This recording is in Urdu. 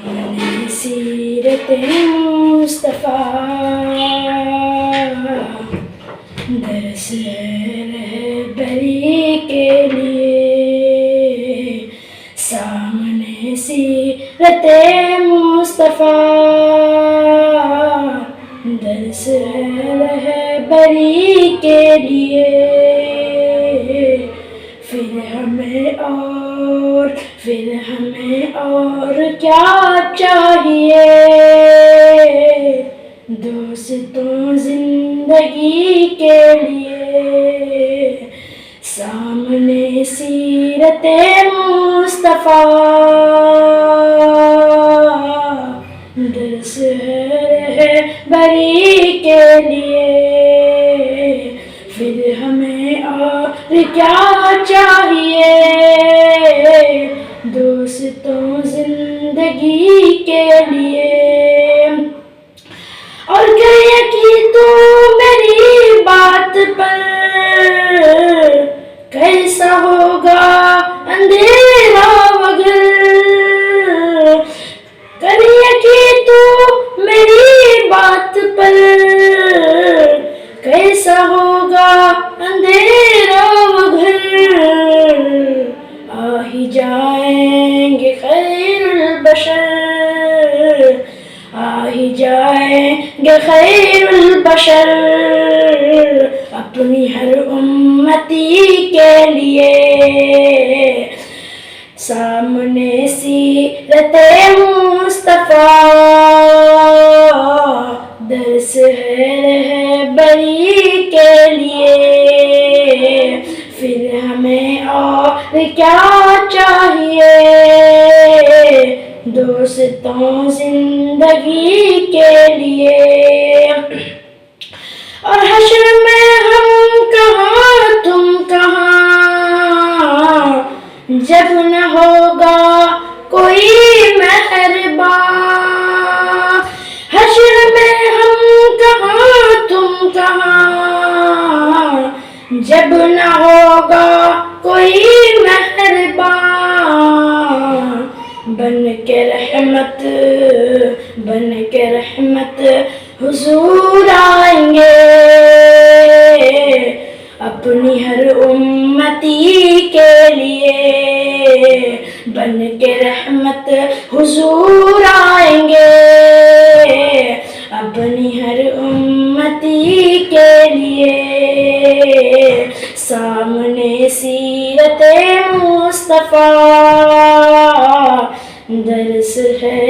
سامنے سیرت مصطفیٰ، درس ہے رہبری کے لیے. سامنے سیرت مصطفیٰ، درس ہے رہبری کے لیے. پھر ہمیں اور کیا چاہیے، دوستوں زندگی کے لیے. سامنے سیرت مصطفیٰ، درس ہے رہبری کے لیے. پھر ہمیں اور کیا چاہیے، دوستوں زندگی کے لیے. اور کہ یقین تو میری بات پر، کیسا ہوگا اندھیرا مگر. کر یقین تو میری بات پر، کیسا ہوگا اندھیرا مگر. آ ہی جائیں گے خیر البشر، آ ہی جائیں گے خیر البشر. اپنی ہر امتی کے لیے سامنے سیرت مصطفیٰ، درس ہے رہبری کے لیے. پھر ہمیں اور کیا چاہیے، دوستوں زندگی کے لیے. اور حشر میں ہم کہاں تم کہاں، جب نہ ہوگا کوئی مہرباں. حشر میں ہم کہاں تم کہاں، جب نہ ہوگا کوئی مہرباں. بن کے رحمت حضور آئیں گے، اپنی ہر امتی کے لیے. بن کے رحمت حضور آئیں گے، اپنی ہر امتی کے لیے. سامنے سیرت مصطفیٰ، درس ہے